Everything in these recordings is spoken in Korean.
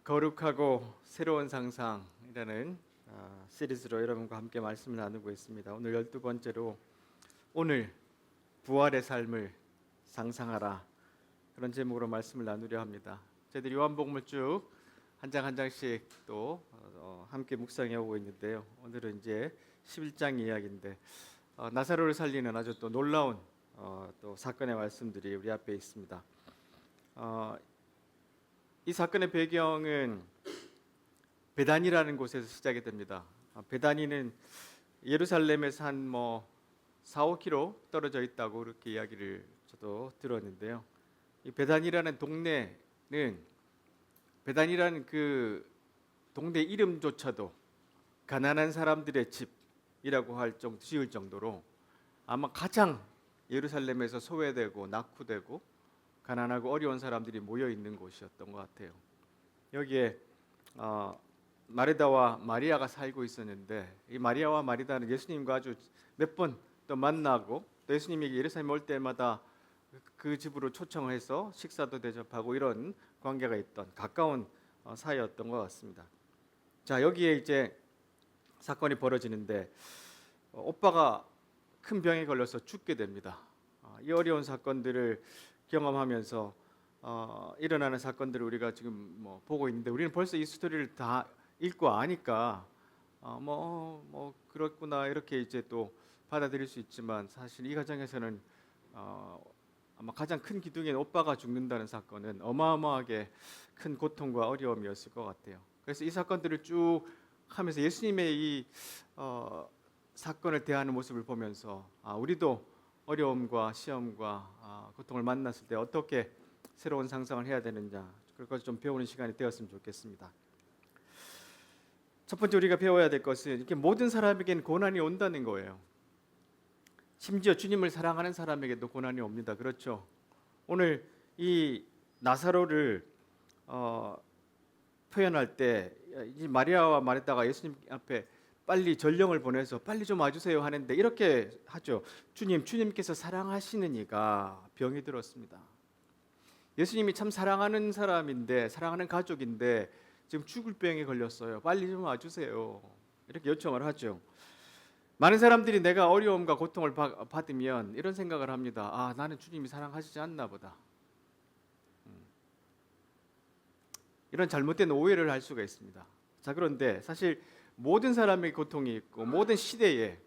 거룩하고 새로운 상상이라는 시리즈로 여러분과 함께 말씀을 나누고 있습니다. 오늘 12번째로 오늘 부활의 삶을 상상하라, 그런 제목으로 말씀을 나누려 합니다. 저희들이 요한복음을 쭉 한 장 한 장씩 또 함께 묵상해 오고 있는데요. 오늘은 이제 11장 이야기인데 나사로를 살리는 아주 또 놀라운 또 사건의 말씀들이 우리 앞에 있습니다. 이 사건의 배경은 베다니라는 곳에서 시작이 됩니다. 베다니는 예루살렘에서 한 4, 5km 떨어져 있다고 그렇게 이야기를 저도 들었는데요. 이 베다니라는 동네는 베다니라는 그 동네 이름조차도 가난한 사람들의 집이라고 지을 정도로 아마 가장 예루살렘에서 소외되고 낙후되고 가난하고 어려운 사람들이 모여 있는 곳이었던 것 같아요. 여기에 마르다와 마리아가 살고 있었는데, 이 마리아와 마르다는 예수님과 아주 몇 번 또 만나고 또 예수님이 예루살렘 올 때마다 그 집으로 초청해서 식사도 대접하고 이런 관계가 있던 가까운 사이였던 것 같습니다. 자, 여기에 이제 사건이 벌어지는데 오빠가 큰 병에 걸려서 죽게 됩니다. 이 어려운 사건들을 경험하면서 일어나는 사건들을 우리가 지금 보고 있는데, 우리는 벌써 이 스토리를 다 읽고 아니까 그렇구나 이렇게 이제 또 받아들일 수 있지만, 사실 이 과정에서는 아마 가장 큰 기둥인 오빠가 죽는다는 사건은 어마어마하게 큰 고통과 어려움이었을 것 같아요. 그래서 이 사건들을 쭉 하면서 예수님의 이 사건을 대하는 모습을 보면서 우리도 어려움과 시험과 고통을 만났을 때 어떻게 새로운 상상을 해야 되느냐, 그걸 좀 배우는 시간이 되었으면 좋겠습니다. 첫 번째 우리가 배워야 될 것은 이렇게 모든 사람에게는 고난이 온다는 거예요. 심지어 주님을 사랑하는 사람에게도 고난이 옵니다. 그렇죠? 오늘 이 나사로를 표현할 때 이 마리아와 마르다가 예수님 앞에 빨리 전령을 보내서 빨리 좀 와주세요 하는데 이렇게 하죠. 주님께서 사랑하시는 이가 병이 들었습니다. 예수님이 참 사랑하는 사람인데, 사랑하는 가족인데 지금 죽을 병에 걸렸어요. 빨리 좀 와주세요. 이렇게 요청을 하죠. 많은 사람들이 내가 어려움과 고통을 받으면 이런 생각을 합니다. 나는 주님이 사랑하시지 않나 보다. 이런 잘못된 오해를 할 수가 있습니다. 자, 그런데 사실 모든 사람의 고통이 있고 모든 시대에,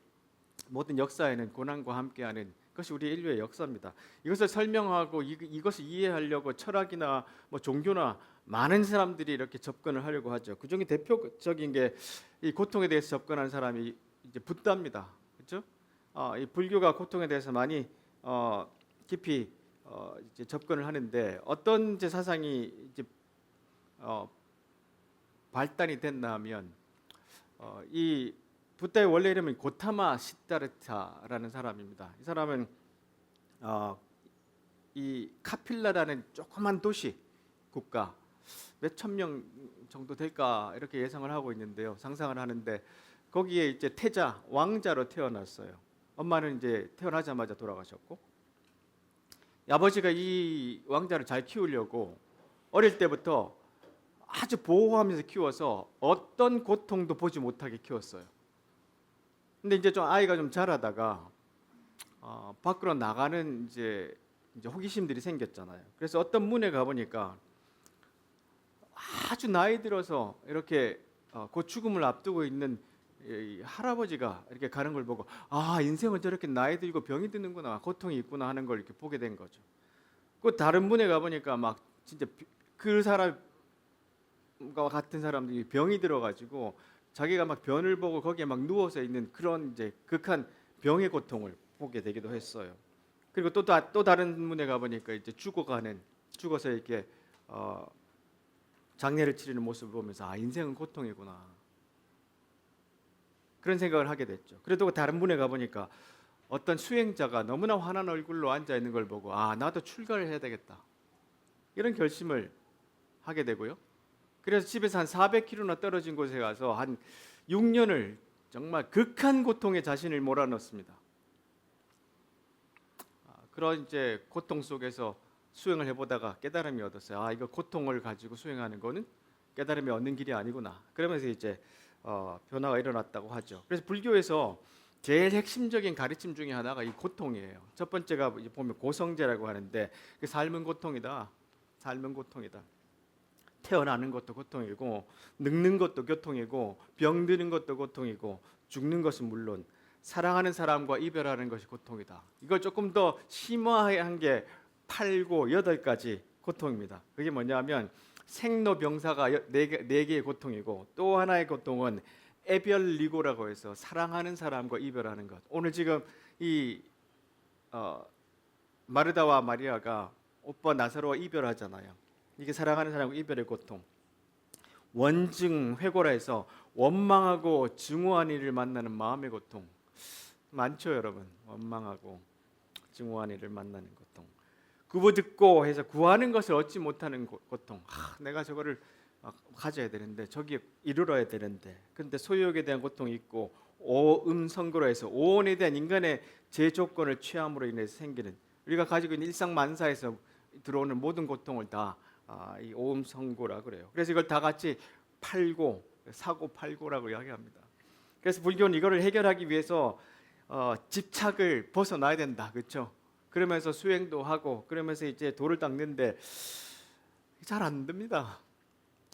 모든 역사에는 고난과 함께하는 것이 우리 인류의 역사입니다. 이것을 설명하고 이것을 이해하려고 철학이나 종교나 많은 사람들이 이렇게 접근을 하려고 하죠. 그 중에 대표적인 게 이 고통에 대해서 접근하는 사람이 이제 붓다입니다. 그렇죠? 이 불교가 고통에 대해서 많이 깊이 이제 접근을 하는데, 어떤 이제 사상이 이제 발달이 됐나 하면 이 붓다의 원래 이름은 고타마 시다르타라는 사람입니다. 이 사람은 이 카필라라는 조그만 도시 국가, 몇천 명 정도 될까 이렇게 예상을 하고 있는데요. 상상을 하는데 거기에 이제 태자 왕자로 태어났어요. 엄마는 이제 태어나자마자 돌아가셨고, 아버지가 이 왕자를 잘 키우려고 어릴 때부터 아주 보호하면서 키워서 어떤 고통도 보지 못하게 키웠어요. 근데 이제 좀 아이가 좀 자라다가 밖으로 나가는 이제 호기심들이 생겼잖아요. 그래서 어떤 문에 가보니까 아주 나이 들어서 이렇게 곧 죽음을 앞두고 있는 이 할아버지가 이렇게 가는 걸 보고, 인생은 저렇게 나이 들고 병이 드는구나, 고통이 있구나 하는 걸 이렇게 보게 된 거죠. 그 다른 문에 가보니까 막 진짜 그 사람과 같은 사람들이 병이 들어가지고 자기가 막 변을 보고 거기에 막 누워서 있는 그런 이제 극한 병의 고통을 보게 되기도 했어요. 그리고 또 다른 문에 가보니까 이제 죽어서 이렇게 장례를 치르는 모습을 보면서 인생은 고통이구나, 그런 생각을 하게 됐죠. 그래도 다른 분에 가보니까 어떤 수행자가 너무나 환한 얼굴로 앉아 있는 걸 보고 나도 출가를 해야 되겠다, 이런 결심을 하게 되고요. 그래서 집에서 한 400km나 떨어진 곳에 가서 한 6년을 정말 극한 고통에 자신을 몰아넣습니다. 그런 이제 고통 속에서 수행을 해보다가 깨달음이 얻었어요. 이거 고통을 가지고 수행하는 거는 깨달음이 얻는 길이 아니구나. 그러면서 이제 변화가 일어났다고 하죠. 그래서 불교에서 제일 핵심적인 가르침 중에 하나가 이 고통이에요. 첫 번째가 보면 고성제라고 하는데 그 삶은 고통이다. 삶은 고통이다. 태어나는 것도 고통이고 늙는 것도 고통이고 병드는 것도 고통이고 죽는 것은 물론 사랑하는 사람과 이별하는 것이 고통이다. 이걸 조금 더 심화한 게 8고 8가지 고통입니다. 그게 뭐냐면 생로병사가 네 개의 고통이고 또 하나의 고통은 애별리고라고 해서 사랑하는 사람과 이별하는 것. 오늘 지금 이 마르다와 마리아가 오빠 나사로와 이별하잖아요. 이게 사랑하는 사람과 이별의 고통. 원증 회고라 해서 원망하고 증오한 이를 만나는 마음의 고통. 많죠, 여러분. 원망하고 증오한 이를 만나는 고통. 구부듣고 해서 구하는 것을 얻지 못하는 고통. 내가 저거를 가져야 되는데 저기 이루어야 되는데 근데 소유욕에 대한 고통이 있고 오음성고로 해서 오온에 대한 인간의 제조건을 취함으로 인해서 생기는 우리가 가지고 있는 일상만사에서 들어오는 모든 고통을 다 이 오음성고라 그래요. 그래서 이걸 다 같이 팔고 사고 팔고라고 이야기합니다. 그래서 불교는 이거를 해결하기 위해서 집착을 벗어나야 된다, 그렇죠? 그러면서 수행도 하고 그러면서 이제 도를 닦는데 잘 안 됩니다.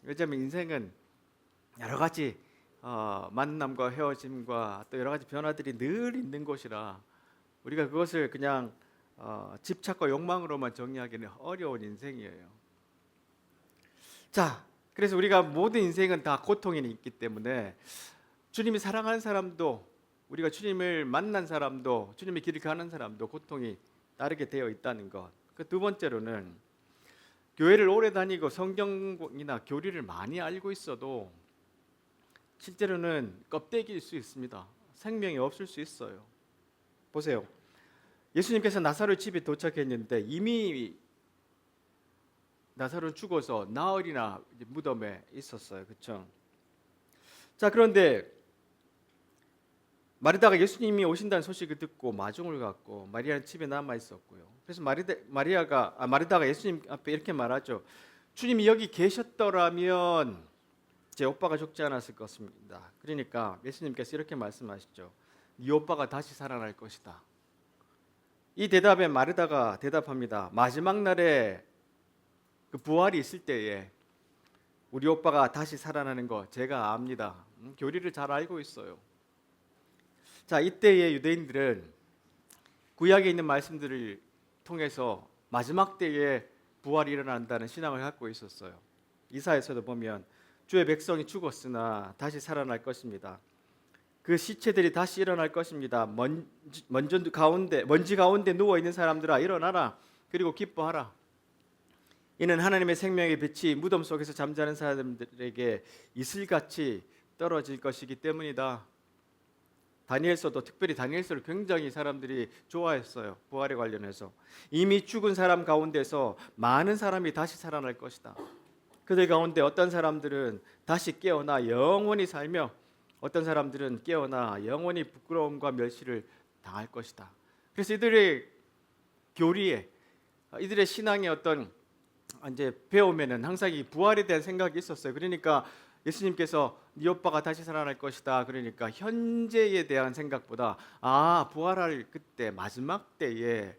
왜냐하면 인생은 여러 가지 만남과 헤어짐과 또 여러 가지 변화들이 늘 있는 곳이라 우리가 그것을 그냥 집착과 욕망으로만 정의하기는 어려운 인생이에요. 자, 그래서 우리가 모든 인생은 다 고통이 있기 때문에 주님이 사랑하는 사람도 우리가 주님을 만난 사람도 주님의 길을 가는 사람도 고통이 따르게 되어 있다는 것. 그 두 번째로는 교회를 오래 다니고 성경이나 교리를 많이 알고 있어도 실제로는 껍데기일 수 있습니다. 생명이 없을 수 있어요. 보세요. 예수님께서 나사로 집에 도착했는데 이미 나사로는 죽어서 나흘이나 무덤에 있었어요. 그렇죠? 자, 그런데 마르다가 예수님이 오신다는 소식을 듣고 마중을 갖고 마리아는 집에 남아 있었고요. 그래서 마르다가 예수님 앞에 이렇게 말하죠. 주님이 여기 계셨더라면 제 오빠가 죽지 않았을 것입니다. 그러니까 예수님께서 이렇게 말씀하시죠. 네 오빠가 다시 살아날 것이다. 이 대답에 마르다가 대답합니다. 마지막 날에 그 부활이 있을 때에 우리 오빠가 다시 살아나는 거 제가 압니다. 교리를 잘 알고 있어요. 자, 이때의 유대인들은 구약에 있는 말씀들을 통해서 마지막 때에 부활이 일어난다는 신앙을 갖고 있었어요. 이사야서도 보면 주의 백성이 죽었으나 다시 살아날 것입니다. 그 시체들이 다시 일어날 것입니다. 먼지 가운데 누워 있는 사람들아 일어나라. 그리고 기뻐하라. 이는 하나님의 생명의 빛이 무덤 속에서 잠자는 사람들에게 이슬같이 떨어질 것이기 때문이다. 다니엘서도 특별히 다니엘서를 굉장히 사람들이 좋아했어요. 부활에 관련해서 이미 죽은 사람 가운데서 많은 사람이 다시 살아날 것이다. 그들 가운데 어떤 사람들은 다시 깨어나 영원히 살며 어떤 사람들은 깨어나 영원히 부끄러움과 멸시를 당할 것이다. 그래서 이들의 교리에 이들의 신앙의 어떤 이제 배우면은 항상 이 부활에 대한 생각이 있었어요. 그러니까 예수님께서 네 오빠가 다시 살아날 것이다. 그러니까 현재에 대한 생각보다 부활할 그때 마지막 때에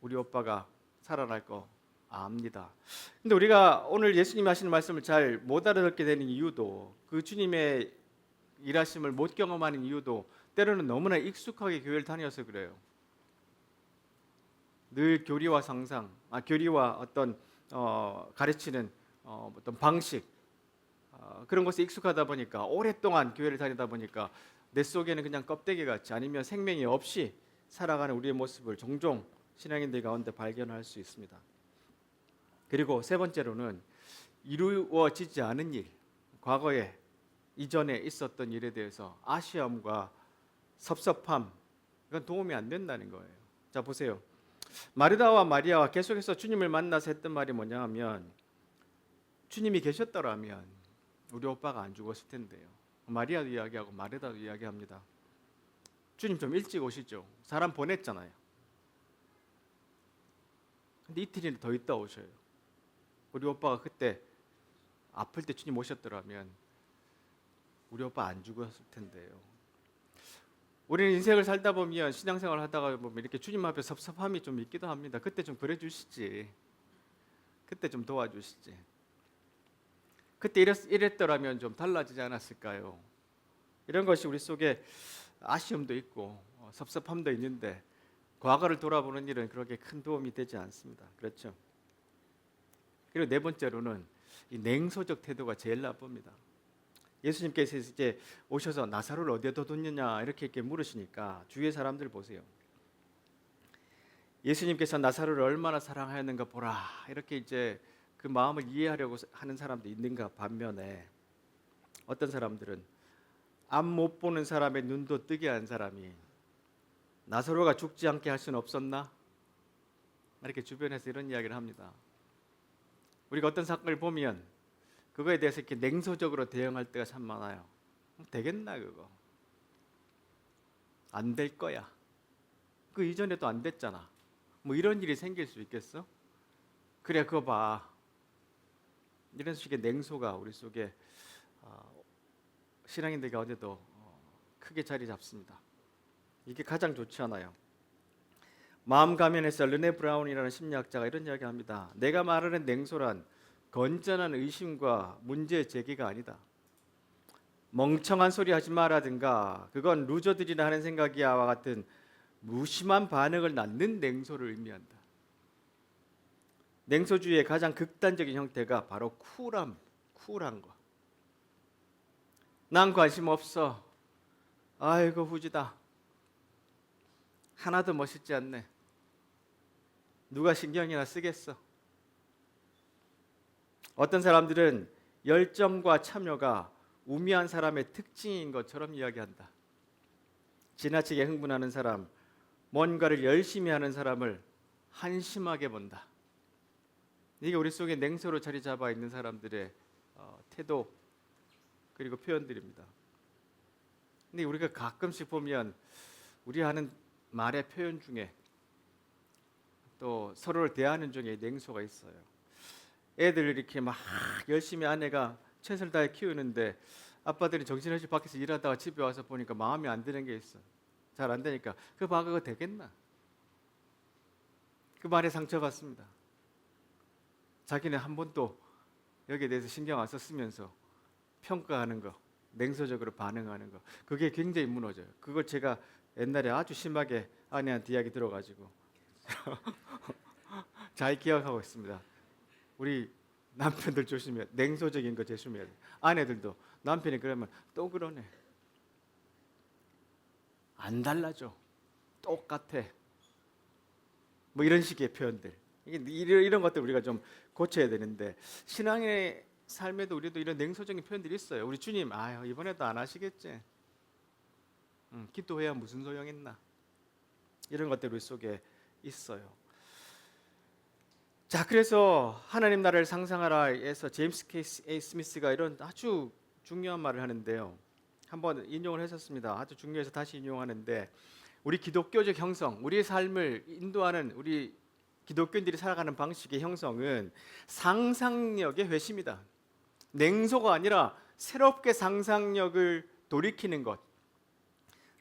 우리 오빠가 살아날 거 압니다. 근데 우리가 오늘 예수님이 하시는 말씀을 잘 못 알아듣게 되는 이유도 그 주님의 일하심을 못 경험하는 이유도 때로는 너무나 익숙하게 교회를 다녀서 그래요. 늘 교리와 상상, 교리와 어떤 가르치는 어떤 방식 그런 것에 익숙하다 보니까 오랫동안 교회를 다니다 보니까 내 속에는 그냥 껍데기 같이 아니면 생명이 없이 살아가는 우리의 모습을 종종 신앙인들 가운데 발견할 수 있습니다. 그리고 세 번째로는 이루어지지 않은 일, 과거에 이전에 있었던 일에 대해서 아쉬움과 섭섭함, 이건 도움이 안 된다는 거예요. 자, 보세요. 마르다와 마리아가 계속해서 주님을 만나서 했던 말이 뭐냐 하면 주님이 계셨더라면 우리 오빠가 안 죽었을 텐데요. 마리아도 이야기하고 마르다도 이야기합니다. 주님 좀 일찍 오시죠. 사람 보냈잖아요. 근데 이틀이나 더 있다 오셔요. 우리 오빠가 그때 아플 때 주님 오셨더라면 우리 오빠 안 죽었을 텐데요. 우리는 인생을 살다 보면 신앙생활 하다가 보면 이렇게 주님 앞에 섭섭함이 좀 있기도 합니다. 그때 좀 그래 주시지. 그때 좀 도와주시지. 그때 이랬더라면 좀 달라지지 않았을까요? 이런 것이 우리 속에 아쉬움도 있고 섭섭함도 있는데 과거를 돌아보는 일은 그렇게 큰 도움이 되지 않습니다. 그렇죠? 그리고 네 번째로는 이 냉소적 태도가 제일 나쁩니다. 예수님께서 이제 오셔서 나사로를 어디에 뒀느냐 이렇게 물으시니까 주위의 사람들 보세요. 예수님께서 나사로를 얼마나 사랑하였는가 보라 이렇게 이제 그 마음을 이해하려고 하는 사람도 있는가 반면에 어떤 사람들은 앞 못 보는 사람의 눈도 뜨게 한 사람이 나사로가 죽지 않게 할 수는 없었나? 이렇게 주변에서 이런 이야기를 합니다. 우리가 어떤 사건을 보면 그거에 대해서 이렇게 냉소적으로 대응할 때가 참 많아요. 되겠나 그거? 안 될 거야. 그 이전에도 안 됐잖아. 뭐 이런 일이 생길 수 있겠어? 그래 그거 봐. 이런 식의 냉소가 우리 속에 신앙인들 가운데도 크게 자리 잡습니다. 이게 가장 좋지 않아요. 마음 가면에서 르네 브라운이라는 심리학자가 이런 이야기합니다. 내가 말하는 냉소란 건전한 의심과 문제 제기가 아니다. 멍청한 소리 하지 마라든가 그건 루저들이나 하는 생각이야와 같은 무심한 반응을 낳는 냉소를 의미한다. 냉소주의의 가장 극단적인 형태가 바로 쿨한 거. 난 관심 없어. 아이고 후지다. 하나도 멋있지 않네. 누가 신경이나 쓰겠어. 어떤 사람들은 열정과 참여가 우미한 사람의 특징인 것처럼 이야기한다. 지나치게 흥분하는 사람, 뭔가를 열심히 하는 사람을 한심하게 본다. 이게 우리 속에 냉소로 자리 잡아 있는 사람들의 태도 그리고 표현들입니다. 근데 우리가 가끔씩 보면 우리 하는 말의 표현 중에 또 서로를 대하는 중에 냉소가 있어요. 애들 이렇게 막 열심히 아내가 최선을 다해 키우는데 아빠들이 정신없이 밖에서 일하다가 집에 와서 보니까 마음에 안 드는 게 있어. 잘 안 되니까 그거 되겠나? 그 말에 상처받습니다. 자기는 한 번도 여기에 대해서 신경 안 썼으면서 평가하는 거, 냉소적으로 반응하는 거, 그게 굉장히 무너져요. 그걸 제가 옛날에 아주 심하게 아내한테 이야기 들어가지고 잘 기억하고 있습니다. 우리 남편들 조심해야 돼. 냉소적인 거 조심해야 돼. 아내들도 남편이 그러면 또 그러네. 안 달라져. 똑같아. 뭐 이런 식의 표현들. 이런 것들 우리가 좀 고쳐야 되는데 신앙의 삶에도 우리도 이런 냉소적인 표현들이 있어요. 우리 주님, 이번에도 안 하시겠지. 기도해야 무슨 소용있나. 이런 것들 우리 속에 있어요. 자, 그래서 하나님 나라를 상상하라에서 제임스 K. 스미스가 이런 아주 중요한 말을 하는데요. 한번 인용을 했었습니다. 아주 중요해서 다시 인용하는데 우리 기독교적 형성, 우리의 삶을 인도하는 우리 기독교인들이 살아가는 방식의 형성은 상상력의 회심이다. 냉소가 아니라 새롭게 상상력을 돌이키는 것.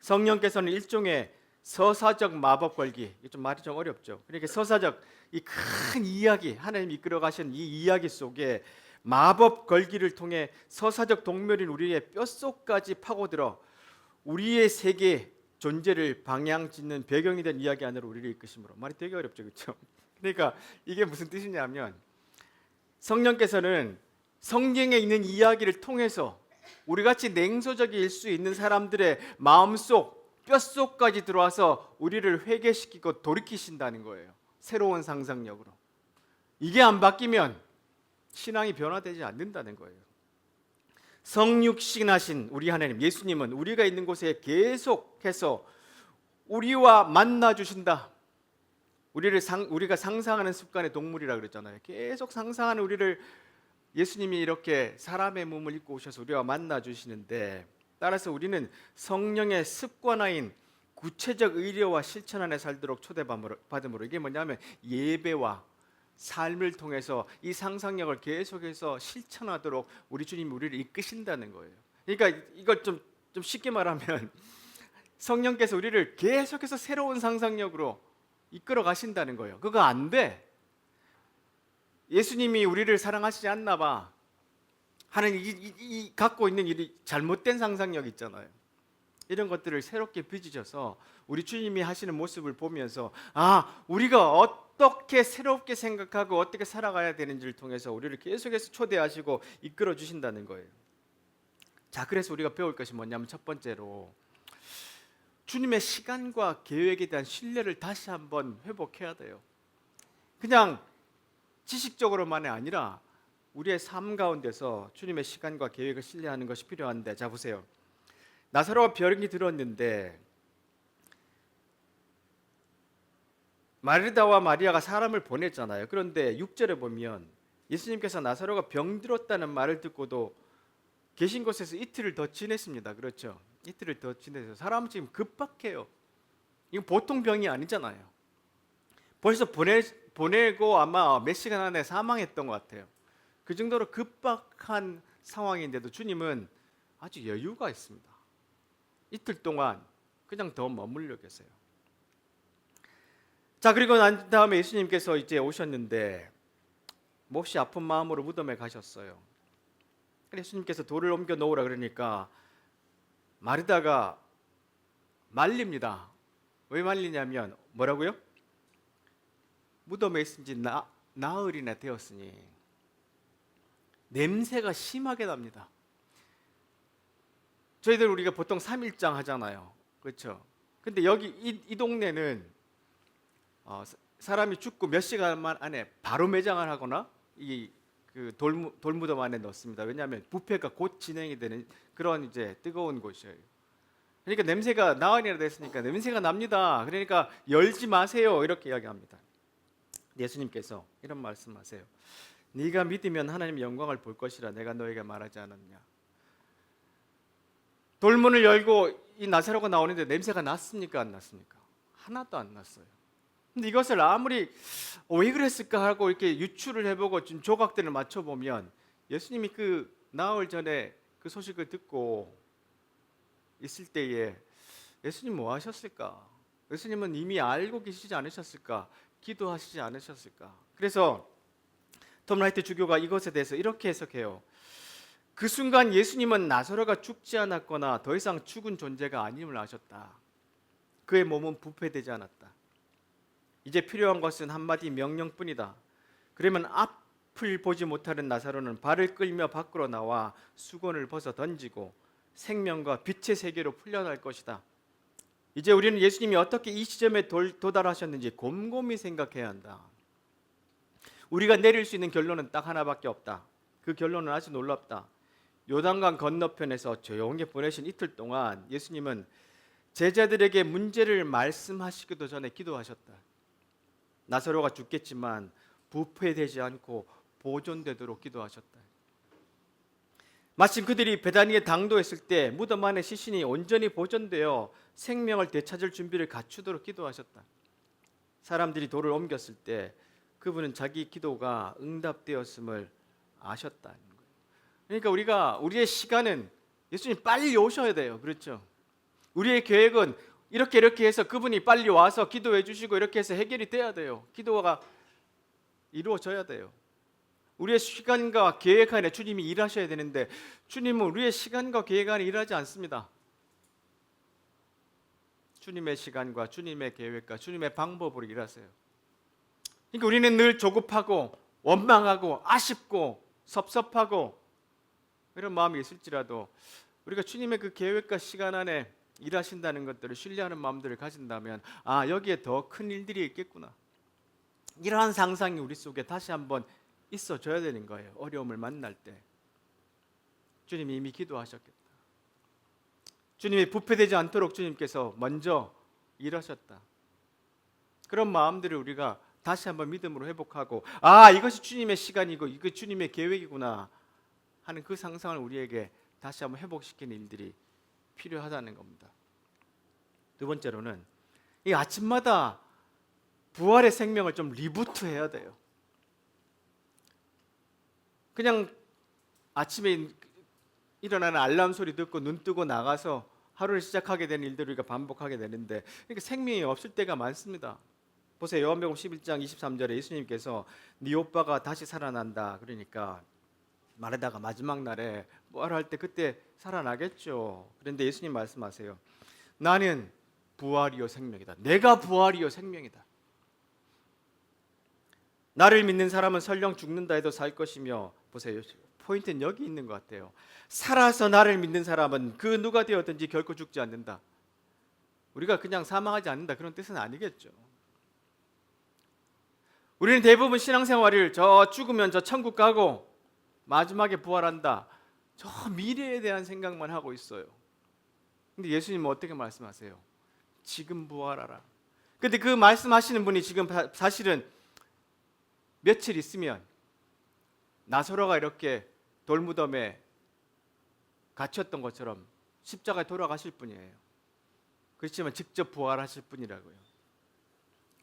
성령께서는 일종의 서사적 마법 걸기, 좀 말이 좀 어렵죠. 그러니까 서사적 이 큰 이야기, 하나님 이끌어 가신 이 이야기 속에 마법 걸기를 통해 서사적 동물인 우리의 뼛속까지 파고들어 우리의 세계 존재를 방향짓는 배경이 된 이야기 안으로 우리를 이끄심으로. 말이 되게 어렵죠, 그렇죠? 그러니까 이게 무슨 뜻이냐면 성령께서는 성경에 있는 이야기를 통해서 우리같이 냉소적일 수 있는 사람들의 마음속, 뼛속까지 들어와서 우리를 회개시키고 돌이키신다는 거예요. 새로운 상상력으로. 이게 안 바뀌면 신앙이 변화되지 않는다는 거예요. 성육신하신 우리 하나님 예수님은 우리가 있는 곳에 계속해서 우리와 만나 주신다. 우리가 상상하는 습관의 동물이라 그랬잖아요. 계속 상상하는 우리를 예수님이 이렇게 사람의 몸을 입고 오셔서 우리와 만나 주시는데, 따라서 우리는 성령의 습관화인 구체적 의례와 실천 안에 살도록 초대받음으로, 이게 뭐냐면 예배와 삶을 통해서 이 상상력을 계속해서 실천하도록 우리 주님이 우리를 이끄신다는 거예요. 그러니까 이걸 좀 쉽게 말하면 성령께서 우리를 계속해서 새로운 상상력으로 이끌어 가신다는 거예요. 그거 안 돼. 예수님이 우리를 사랑하시지 않나 봐 하는 이 갖고 있는 이 잘못된 상상력 있잖아요. 이런 것들을 새롭게 빚으셔서 우리 주님이 하시는 모습을 보면서 우리가 어떻게 새롭게 생각하고 어떻게 살아가야 되는지를 통해서 우리를 계속해서 초대하시고 이끌어 주신다는 거예요. 자, 그래서 우리가 배울 것이 뭐냐면 첫 번째로 주님의 시간과 계획에 대한 신뢰를 다시 한번 회복해야 돼요. 그냥 지식적으로만이 아니라 우리의 삶 가운데서 주님의 시간과 계획을 신뢰하는 것이 필요한데, 자 보세요. 나사로가 병이 들었는데 마르다와 마리아가 사람을 보냈잖아요. 그런데 6절에 보면 예수님께서 나사로가 병들었다는 말을 듣고도 계신 곳에서 이틀을 더 지냈습니다. 그렇죠? 이틀을 더 지내서 사람은 지금 급박해요. 이건 보통 병이 아니잖아요. 벌써 보내고 아마 몇 시간 안에 사망했던 것 같아요. 그 정도로 급박한 상황인데도 주님은 아주 여유가 있습니다. 이틀 동안 그냥 더 머물러 계세요. 자, 그리고 난 다음에 예수님께서 이제 오셨는데 몹시 아픈 마음으로 무덤에 가셨어요. 예수님께서 돌을 옮겨 놓으라 그러니까 마르다가 말립니다. 왜 말리냐면 뭐라고요? 무덤에 있은 지 나흘이나 되었으니 냄새가 심하게 납니다. 저희들 우리가 보통 3일장 하잖아요. 그렇죠? 근데 여기 이 동네는 사람이 죽고 몇 시간 안에 바로 매장을 하거나 그 돌무덤 안에 넣습니다. 왜냐하면 부패가 곧 진행이 되는 그런 이제 뜨거운 곳이에요. 그러니까 냄새가 나흘이나 됐으니까 냄새가 납니다. 그러니까 열지 마세요 이렇게 이야기합니다. 예수님께서 이런 말씀하세요. 네가 믿으면 하나님의 영광을 볼 것이라 내가 너에게 말하지 않았냐. 돌문을 열고 이 나사로가 나오는데 냄새가 났습니까 안 났습니까? 하나도 안 났어요. 근데 이것을 아무리 왜 그랬을까 하고 이렇게 유추를 해보고 좀 조각들을 맞춰보면 예수님이 그 나흘 전에 그 소식을 듣고 있을 때에 예수님 뭐 하셨을까? 예수님은 이미 알고 계시지 않으셨을까? 기도하시지 않으셨을까? 그래서 톰 라이트 주교가 이것에 대해서 이렇게 해석해요. 그 순간 예수님은 나사로가 죽지 않았거나 더 이상 죽은 존재가 아님을 아셨다. 그의 몸은 부패되지 않았다. 이제 필요한 것은 한마디 명령뿐이다. 그러면 앞을 보지 못하는 나사로는 발을 끌며 밖으로 나와 수건을 벗어 던지고 생명과 빛의 세계로 풀려날 것이다. 이제 우리는 예수님이 어떻게 이 시점에 도달하셨는지 곰곰이 생각해야 한다. 우리가 내릴 수 있는 결론은 딱 하나밖에 없다. 그 결론은 아주 놀랍다. 요단강 건너편에서 조용히 보내신 이틀 동안 예수님은 제자들에게 문제를 말씀하시기도 전에 기도하셨다. 나사로가 죽겠지만 부패되지 않고 보존되도록 기도하셨다. 마침 그들이 베다니에 당도했을 때 무덤 안에 시신이 온전히 보존되어 생명을 되찾을 준비를 갖추도록 기도하셨다. 사람들이 돌을 옮겼을 때 그분은 자기 기도가 응답되었음을 아셨다는 거예요. 그러니까 우리의 시간은 예수님 빨리 오셔야 돼요. 그렇죠? 우리의 계획은 이렇게 해서 그분이 빨리 와서 기도해 주시고 이렇게 해서 해결이 돼야 돼요. 기도가 이루어져야 돼요. 우리의 시간과 계획 안에 주님이 일하셔야 되는데 주님은 우리의 시간과 계획 안에 일하지 않습니다. 주님의 시간과 주님의 계획과 주님의 방법으로 일하세요. 그러니까 우리는 늘 조급하고 원망하고 아쉽고 섭섭하고 이런 마음이 있을지라도 우리가 주님의 그 계획과 시간 안에 일하신다는 것들을 신뢰하는 마음들을 가진다면 여기에 더 큰 일들이 있겠구나. 이러한 상상이 우리 속에 다시 한번 있어줘야 되는 거예요. 어려움을 만날 때 주님이 이미 기도하셨겠다. 주님이 부패되지 않도록 주님께서 먼저 일하셨다. 그런 마음들을 우리가 다시 한번 믿음으로 회복하고 이것이 주님의 시간이고 이거 주님의 계획이구나 하는 그 상상을 우리에게 다시 한번 회복시키는 일들이 필요하다는 겁니다. 두 번째로는 이 아침마다 부활의 생명을 좀 리부트해야 돼요. 그냥 아침에 일어나는 알람 소리 듣고 눈 뜨고 나가서 하루를 시작하게 되는 일들을 우리가 반복하게 되는데, 그러니까 생명이 없을 때가 많습니다. 보세요. 요한복음 11장 23절에 예수님께서 네 오빠가 다시 살아난다 그러니까 말하다가 마지막 날에 뭐하러 할 때 그때 살아나겠죠. 그런데 예수님 말씀하세요. 나는 부활이요 생명이다. 내가 부활이요 생명이다. 나를 믿는 사람은 설령 죽는다 해도 살 것이며, 보세요. 포인트는 여기 있는 것 같아요. 살아서 나를 믿는 사람은 그 누가 되었든지 결코 죽지 않는다. 우리가 그냥 사망하지 않는다 그런 뜻은 아니겠죠. 우리는 대부분 신앙생활을 저 죽으면 저 천국 가고 마지막에 부활한다, 저 미래에 대한 생각만 하고 있어요. 근데 예수님은 어떻게 말씀하세요? 지금 부활하라. 근데 그 말씀하시는 분이 지금 사실은 며칠 있으면 나사로가 이렇게 돌무덤에 갇혔던 것처럼 십자가에 돌아가실 분이에요. 그렇지만 직접 부활하실 분이라고요.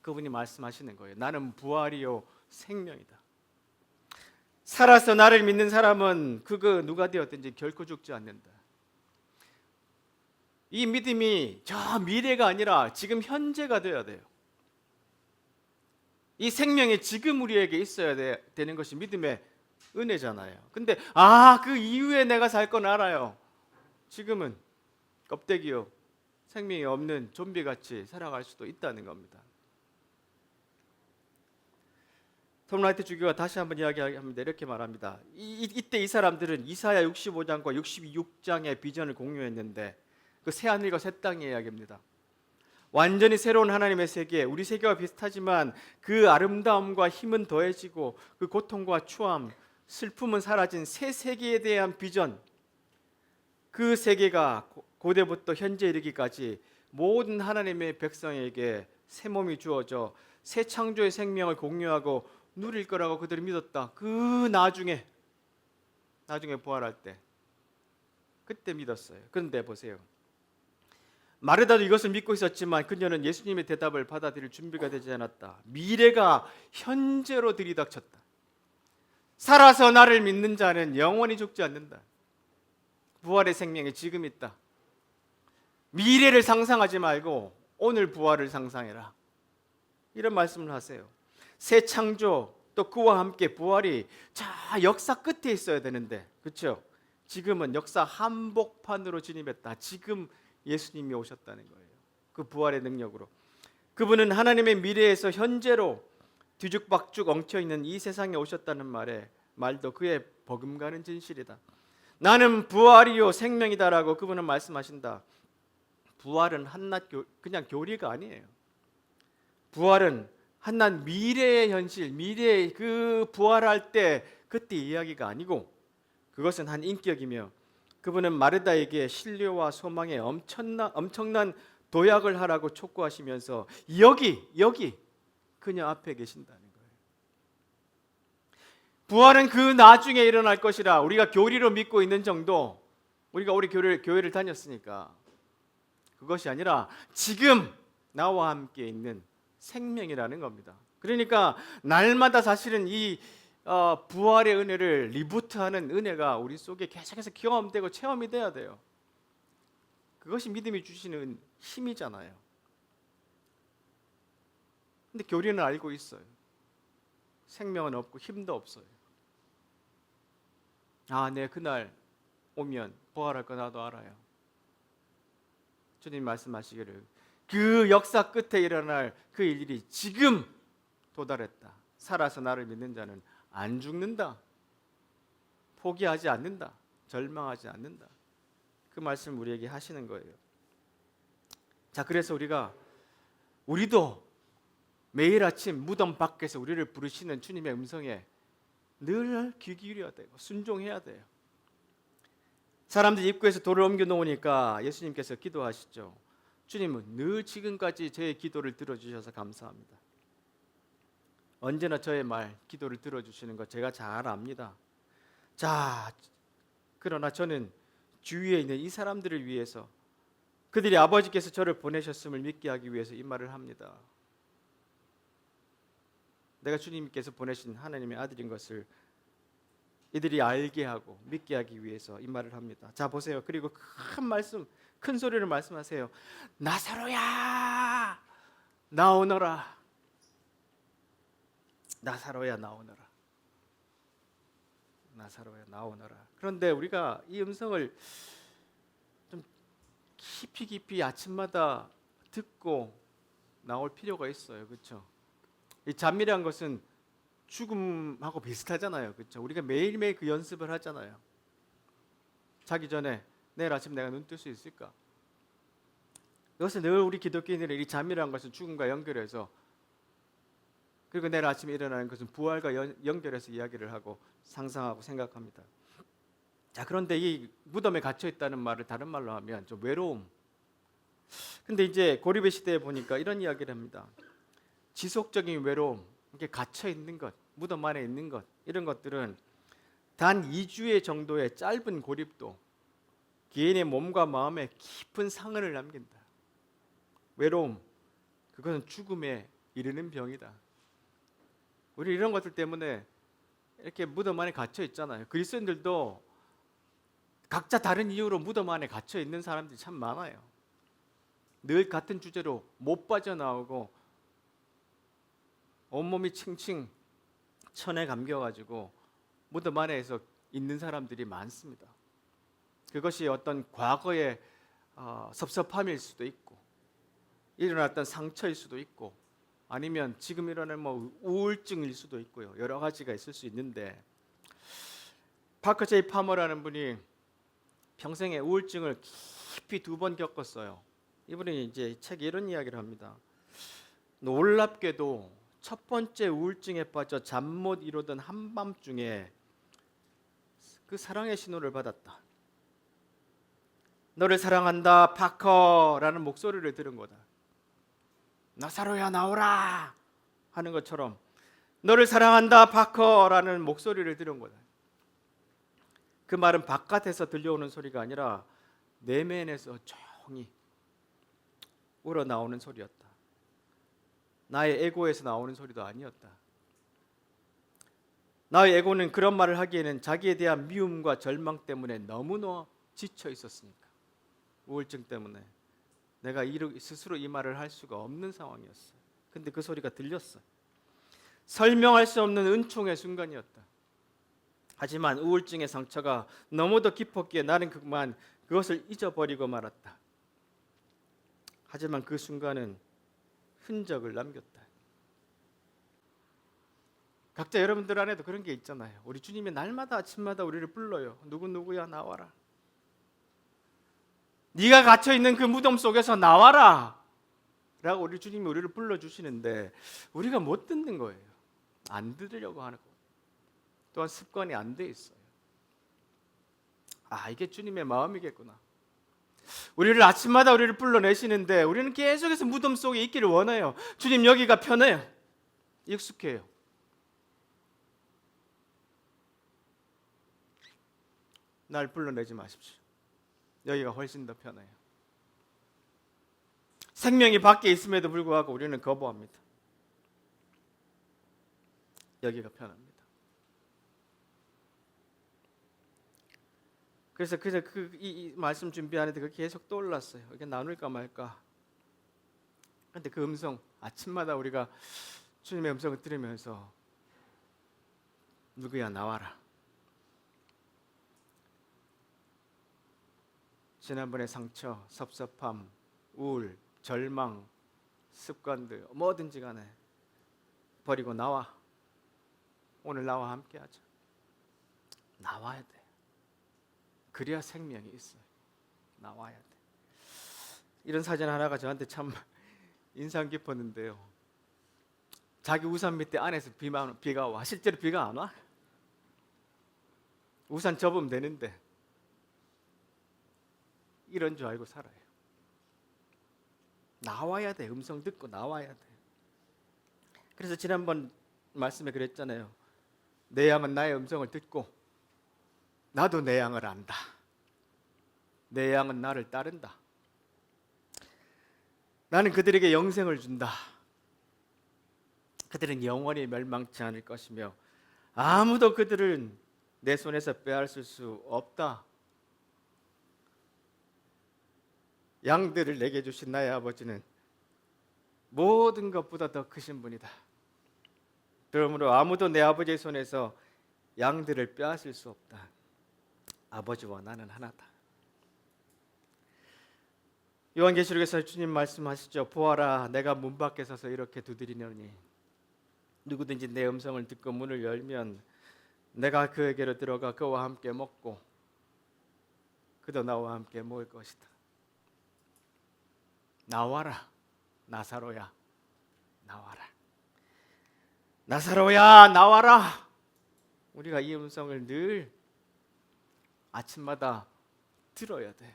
그분이 말씀하시는 거예요. 나는 부활이요 생명이다. 살아서 나를 믿는 사람은 그거 누가 되었든지 결코 죽지 않는다. 이 믿음이 저 미래가 아니라 지금 현재가 되어야 돼요. 이 생명이 지금 우리에게 있어야 되는 것이 믿음의 은혜잖아요. 근데 그 이후에 내가 살 건 알아요. 지금은 껍데기요 생명이 없는 좀비같이 살아갈 수도 있다는 겁니다. 톰 라이트 주교가 다시 한번 이야기합니다. 이렇게 말합니다. 이때 이 사람들은 이사야 65장과 66장의 비전을 공유했는데 그 새하늘과 새 땅의 이야기입니다. 완전히 새로운 하나님의 세계, 우리 세계와 비슷하지만 그 아름다움과 힘은 더해지고 그 고통과 추함, 슬픔은 사라진 새 세계에 대한 비전, 그 세계가 고대부터 현재 이르기까지 모든 하나님의 백성에게 새 몸이 주어져 새 창조의 생명을 공유하고 누릴 거라고 그들이 믿었다. 그 나중에 부활할 때 그때 믿었어요. 그런데 보세요. 마르다도 이것을 믿고 있었지만 그녀는 예수님의 대답을 받아들일 준비가 되지 않았다. 미래가 현재로 들이닥쳤다. 살아서 나를 믿는 자는 영원히 죽지 않는다. 부활의 생명이 지금 있다. 미래를 상상하지 말고 오늘 부활을 상상해라. 이런 말씀을 하세요. 새 창조 또 그와 함께 부활이 역사 끝에 있어야 되는데, 그렇죠? 지금은 역사 한복판으로 진입했다. 지금 예수님이 오셨다는 거예요. 그 부활의 능력으로 그분은 하나님의 미래에서 현재로 뒤죽박죽 엉켜있는 이 세상에 오셨다는 말도 그의 버금가는 진실이다. 나는 부활이요 생명이다라고 그분은 말씀하신다. 부활은 한낱 그냥 교리가 아니에요. 부활은 한낱 미래의 현실, 미래의 그 부활할 때 그때 이야기가 아니고 그것은 한 인격이며 그분은 마르다에게 신뢰와 소망의 엄청난 도약을 하라고 촉구하시면서 여기 그녀 앞에 계신다는 거예요. 부활은 그 나중에 일어날 것이라 우리가 교리로 믿고 있는 정도, 우리가 우리 교회를 다녔으니까 그것이 아니라 지금 나와 함께 있는 생명이라는 겁니다. 그러니까 날마다 사실은 이 부활의 은혜를 리부트하는 은혜가 우리 속에 계속해서 경험되고 체험이 돼야 돼요. 그것이 믿음이 주시는 힘이잖아요. 근데 교리는 알고 있어요. 생명은 없고 힘도 없어요. 내 그날 오면 부활할 거 나도 알아요. 주님 말씀하시기를 그 역사 끝에 일어날 그 일이 지금 도달했다. 살아서 나를 믿는 자는 안 죽는다. 포기하지 않는다. 절망하지 않는다. 그 말씀을 우리에게 하시는 거예요. 자, 그래서 우리도 매일 아침 무덤 밖에서 우리를 부르시는 주님의 음성에 늘 귀 기울여야 되고 순종해야 돼요. 사람들이 입구에서 돌을 옮겨 놓으니까 예수님께서 기도하시죠. 주님은 늘 지금까지 저의 기도를 들어주셔서 감사합니다. 언제나 저의 기도를 들어주시는 거 제가 잘 압니다. 자, 그러나 저는 주위에 있는 이 사람들을 위해서 그들이 아버지께서 저를 보내셨음을 믿게 하기 위해서 이 말을 합니다. 내가 주님께서 보내신 하나님의 아들인 것을 이들이 알게 하고 믿게 하기 위해서 이 말을 합니다. 자 보세요. 그리고 큰 소리로 말씀하세요. 나사로야 나오너라. 나사로야 나오너라. 나사로야 나오너라. 그런데 우리가 이 음성을 좀 깊이 아침마다 듣고 나올 필요가 있어요. 그렇죠? 이 잠이란 것은 죽음하고 비슷하잖아요. 그렇죠? 우리가 매일매일 그 연습을 하잖아요. 자기 전에 내일 아침 내가 눈 뜰 수 있을까? 이것은 늘 우리 기독교인들의 이 잠이란 것은 죽음과 연결해서, 그리고 내일 아침에 일어나는 것은 부활과 연결해서 이야기를 하고 상상하고 생각합니다. 자, 그런데 이 무덤에 갇혀 있다는 말을 다른 말로 하면 좀 외로움. 근데 이제 고립의 시대에 보니까 이런 이야기를 합니다. 지속적인 외로움, 이렇게 갇혀 있는 것, 무덤 안에 있는 것, 이런 것들은 단 2주의 정도의 짧은 고립도 개인의 몸과 마음에 깊은 상흔을 남긴다. 외로움, 그것은 죽음에 이르는 병이다. 우리 이런 것들 때문에 이렇게 무덤 안에 갇혀 있잖아요. 그리스도인들도 각자 다른 이유로 무덤 안에 갇혀 있는 사람들이 참 많아요. 늘 같은 주제로 못 빠져나오고 온몸이 칭칭 천에 감겨가지고 무덤 안에서 있는 사람들이 많습니다. 그것이 어떤 과거의 섭섭함일 수도 있고, 일어났던 상처일 수도 있고, 아니면 지금 일어나는 우울증일 수도 있고요. 여러 가지가 있을 수 있는데, 파커 제이 파머라는 분이 평생에 우울증을 깊이 2번 겪었어요. 이분이 이제 책에 이런 이야기를 합니다. 놀랍게도 첫 번째 우울증에 빠져 잠 못 이루던 한밤중에 그 사랑의 신호를 받았다. 너를 사랑한다 파커라는 목소리를 들은 거다. 나사로야 나오라 하는 것처럼 너를 사랑한다 파커라는 목소리를 들은 거다. 그 말은 바깥에서 들려오는 소리가 아니라 내면에서 조용히 우러나오는 소리였다. 나의 에고에서 나오는 소리도 아니었다. 나의 에고는 그런 말을 하기에는 자기에 대한 미움과 절망 때문에 너무나 지쳐 있었으니까, 우울증 때문에 내가 스스로 이 말을 할 수가 없는 상황이었어요. 근데 그 소리가 들렸어요. 설명할 수 없는 은총의 순간이었다. 하지만 우울증의 상처가 너무도 깊었기에 나는 그만 그것을 잊어버리고 말았다. 하지만 그 순간은 흔적을 남겼다. 각자 여러분들 안에도 그런 게 있잖아요. 우리 주님이 날마다 아침마다 우리를 불러요. 누구누구야 나와라. 네가 갇혀있는 그 무덤 속에서 나와라 라고 우리 주님이 우리를 불러주시는데 우리가 못 듣는 거예요. 안 들으려고 하는 거예요. 또한 습관이 안 돼 있어요. 이게 주님의 마음이겠구나. 우리를 아침마다 우리를 불러내시는데 우리는 계속해서 무덤 속에 있기를 원해요. 주님 여기가 편해요. 익숙해요. 날 불러내지 마십시오. 여기가 훨씬 더 편해요. 생명이 밖에 있음에도 불구하고 우리는 거부합니다. 여기가 편합니다. 그래서 이 말씀 준비하는데 그게 계속 떠올랐어요. 이게 나눌까 말까. 그런데 그 음성, 아침마다 우리가 주님의 음성을 들으면서 누구야 나와라. 지난번의 상처, 섭섭함, 우울, 절망, 습관들 뭐든지 간에 버리고 나와. 오늘 나와 함께하자. 나와야 돼. 그래야 생명이 있어요. 나와야 돼. 이런 사진 하나가 저한테 참 인상 깊었는데요. 자기 우산 밑에 안에서 비가 와. 실제로 비가 안 와. 우산 접으면 되는데 이런 줄 알고 살아요. 나와야 돼. 음성 듣고 나와야 돼. 그래서 지난번 말씀에 그랬잖아요. 내 양은 나의 음성을 듣고 나도 내 양을 안다. 내 양은 나를 따른다. 나는 그들에게 영생을 준다. 그들은 영원히 멸망치 않을 것이며 아무도 그들은 내 손에서 빼앗을 수 없다. 양들을 내게 주신 나의 아버지는 모든 것보다 더 크신 분이다. 그러므로 아무도 내 아버지의 손에서 양들을 빼앗을 수 없다. 아버지와 나는 하나다. 요한계시록에서 주님 말씀하시죠. 보아라, 내가 문 밖에 서서 이렇게 두드리노니 누구든지 내 음성을 듣고 문을 열면 내가 그에게로 들어가 그와 함께 먹고 그도 나와 함께 먹을 것이다. 나와라, 나사로야, 나와라. 나사로야, 나와라. 우리가 이 음성을 늘 아침마다 들어야 돼요.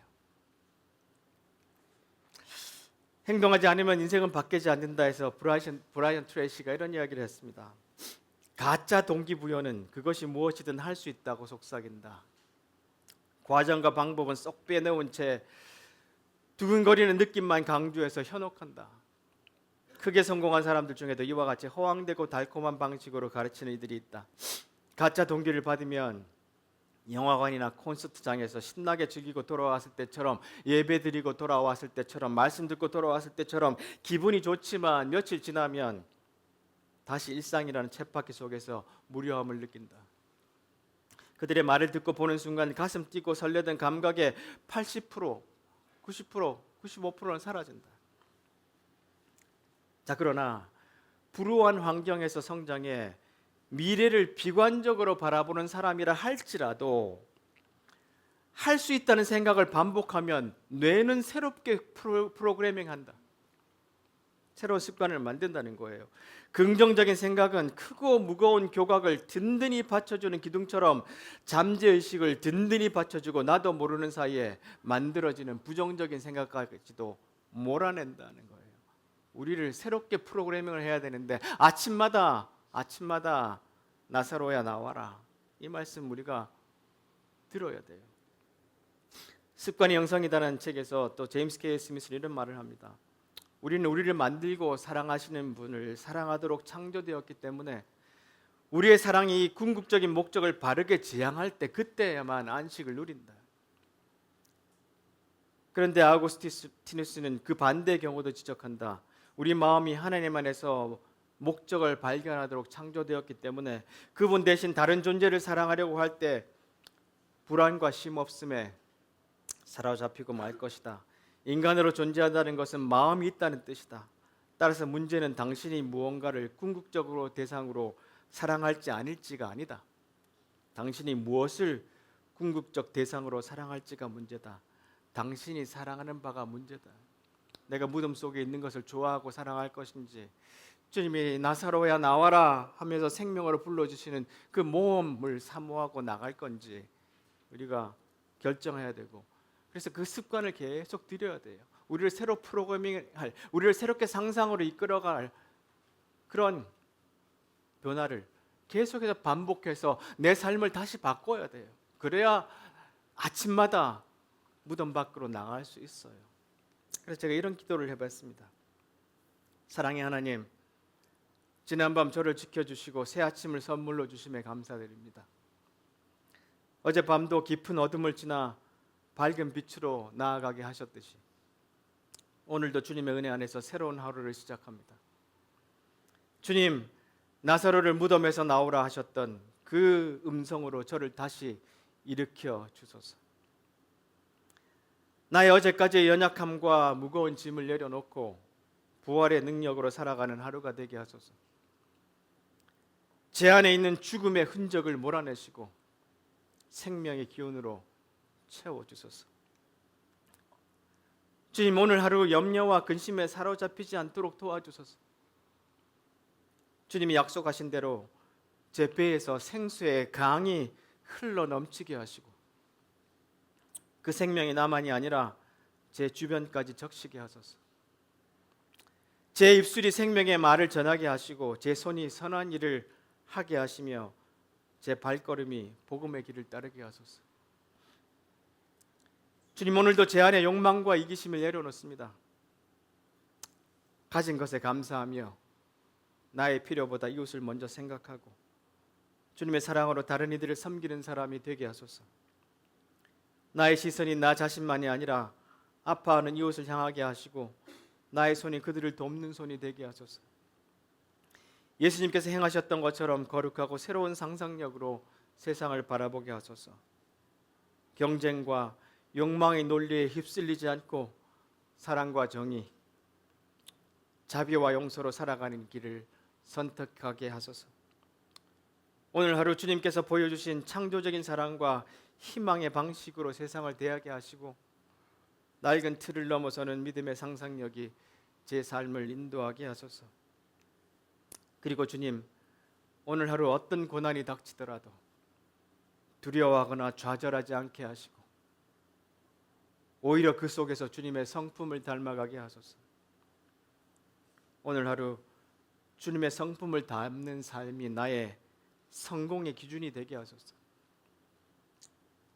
행동하지 않으면 인생은 바뀌지 않는다 해서 브라이언 트레이시가 이런 이야기를 했습니다. 가짜 동기부여는 그것이 무엇이든 할 수 있다고 속삭인다. 과정과 방법은 쏙 빼놓은 채 두근거리는 느낌만 강조해서 현혹한다. 크게 성공한 사람들 중에도 이와 같이 허황되고 달콤한 방식으로 가르치는 이들이 있다. 가짜 동기를 받으면 영화관이나 콘서트장에서 신나게 즐기고 돌아왔을 때처럼, 예배드리고 돌아왔을 때처럼, 말씀 듣고 돌아왔을 때처럼 기분이 좋지만 며칠 지나면 다시 일상이라는 쳇바퀴 속에서 무료함을 느낀다. 그들의 말을 듣고 보는 순간 가슴 뛰고 설레던 감각의 80%, 90%, 95%는 사라진다. 자, 그러나 불우한 환경에서 성장해 미래를 비관적으로 바라보는 사람이라 할지라도 할 수 있다는 생각을 반복하면 뇌는 새롭게 프로그래밍한다. 새로운 습관을 만든다는 거예요. 긍정적인 생각은 크고 무거운 교각을 든든히 받쳐주는 기둥처럼 잠재의식을 든든히 받쳐주고 나도 모르는 사이에 만들어지는 부정적인 생각까지도 몰아낸다는 거예요. 우리를 새롭게 프로그래밍을 해야 되는데 아침마다 나사로야 나와라, 이 말씀 우리가 들어야 돼요. 습관이 영성이다라는 책에서 또 제임스 K. 스미스는 이런 말을 합니다. 우리는 우리를 만들고 사랑하시는 분을 사랑하도록 창조되었기 때문에 우리의 사랑이 궁극적인 목적을 바르게 지향할 때 그때야만 안식을 누린다. 그런데 아우구스티누스는 그 반대의 경우도 지적한다. 우리 마음이 하나님 안에서 목적을 발견하도록 창조되었기 때문에 그분 대신 다른 존재를 사랑하려고 할 때 불안과 쉼없음에 사로잡히고 말 것이다. 인간으로 존재한다는 것은 마음이 있다는 뜻이다. 따라서 문제는 당신이 무언가를 궁극적으로 대상으로 사랑할지 아닐지가 아니다. 당신이 무엇을 궁극적 대상으로 사랑할지가 문제다. 당신이 사랑하는 바가 문제다. 내가 무덤 속에 있는 것을 좋아하고 사랑할 것인지, 주님이 나사로야 나와라 하면서 생명으로 불러주시는 그 모험을 사모하고 나갈 건지 우리가 결정해야 되고, 그래서 그 습관을 계속 들여야 돼요. 우리를 새로 프로그래밍할, 우리를 새롭게 상상으로 이끌어갈 그런 변화를 계속해서 반복해서 내 삶을 다시 바꿔야 돼요. 그래야 아침마다 무덤 밖으로 나갈 수 있어요. 그래서 제가 이런 기도를 해봤습니다. 사랑의 하나님, 지난밤 저를 지켜주시고 새 아침을 선물로 주심에 감사드립니다. 어젯밤도 깊은 어둠을 지나 밝은 빛으로 나아가게 하셨듯이 오늘도 주님의 은혜 안에서 새로운 하루를 시작합니다. 주님, 나사로를 무덤에서 나오라 하셨던 그 음성으로 저를 다시 일으켜 주소서. 나의 어제까지의 연약함과 무거운 짐을 내려놓고 부활의 능력으로 살아가는 하루가 되게 하소서. 제 안에 있는 죽음의 흔적을 몰아내시고 생명의 기운으로 채워주소서. 주님, 오늘 하루 염려와 근심에 사로잡히지 않도록 도와주소서. 주님이 약속하신 대로 제 배에서 생수의 강이 흘러넘치게 하시고 그 생명이 나만이 아니라 제 주변까지 적시게 하소서. 제 입술이 생명의 말을 전하게 하시고 제 손이 선한 일을 하게 하시며 제 발걸음이 복음의 길을 따르게 하소서. 주님, 오늘도 제 안에 욕망과 이기심을 내려놓습니다. 가진 것에 감사하며 나의 필요보다 이웃을 먼저 생각하고 주님의 사랑으로 다른 이들을 섬기는 사람이 되게 하소서. 나의 시선이 나 자신만이 아니라 아파하는 이웃을 향하게 하시고 나의 손이 그들을 돕는 손이 되게 하소서. 예수님께서 행하셨던 것처럼 거룩하고 새로운 상상력으로 세상을 바라보게 하소서. 경쟁과 욕망의 논리에 휩쓸리지 않고 사랑과 정의, 자비와 용서로 살아가는 길을 선택하게 하소서. 오늘 하루 주님께서 보여주신 창조적인 사랑과 희망의 방식으로 세상을 대하게 하시고 낡은 틀을 넘어서는 믿음의 상상력이 제 삶을 인도하게 하소서. 그리고 주님, 오늘 하루 어떤 고난이 닥치더라도 두려워하거나 좌절하지 않게 하시고 오히려 그 속에서 주님의 성품을 닮아가게 하소서. 오늘 하루 주님의 성품을 담는 삶이 나의 성공의 기준이 되게 하소서.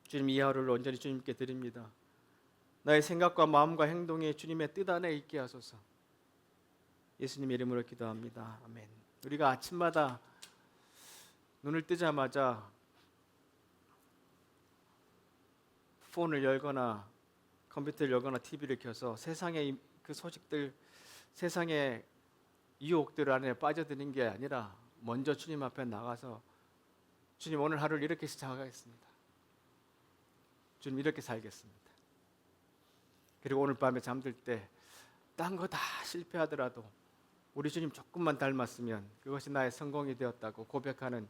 주님, 이 하루를 온전히 주님께 드립니다. 나의 생각과 마음과 행동이 주님의 뜻 안에 있게 하소서. 예수님 이름으로 기도합니다. 아멘. 우리가 아침마다 눈을 뜨자마자 폰을 열거나 컴퓨터를 열거나 TV를 켜서 세상의 그 소식들, 세상의 유혹들 안에 빠져드는 게 아니라 먼저 주님 앞에 나가서 주님, 오늘 하루를 이렇게 시작하겠습니다. 주님, 이렇게 살겠습니다. 그리고 오늘 밤에 잠들 때 딴 거 다 실패하더라도 우리 주님 조금만 닮았으면 그것이 나의 성공이 되었다고 고백하는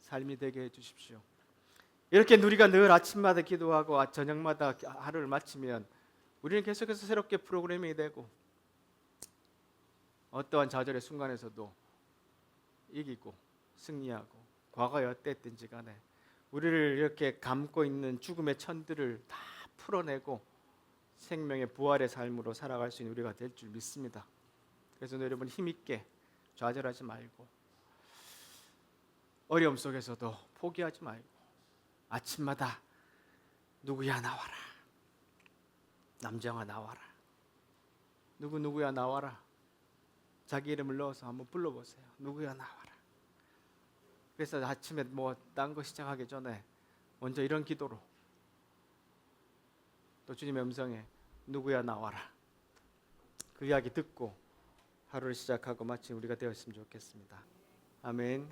삶이 되게 해주십시오. 이렇게 우리가 늘 아침마다 기도하고 저녁마다 하루를 마치면 우리는 계속해서 새롭게 프로그래밍이 되고 어떠한 좌절의 순간에서도 이기고 승리하고 과거에 어땠든지 간에 우리를 이렇게 감고 있는 죽음의 천들을 다 풀어내고 생명의 부활의 삶으로 살아갈 수 있는 우리가 될 줄 믿습니다. 그래서 여러분 힘있게 좌절하지 말고 어려움 속에서도 포기하지 말고 아침마다 누구야 나와라, 남정아 나와라, 누구야 나와라, 자기 이름을 넣어서 한번 불러보세요. 누구야 나와라. 그래서 아침에 뭐 딴 거 시작하기 전에 먼저 이런 기도로 또 주님의 음성에 누구야 나와라, 그 이야기 듣고 하루를 시작하고 마치 우리가 되었으면 좋겠습니다. 아멘.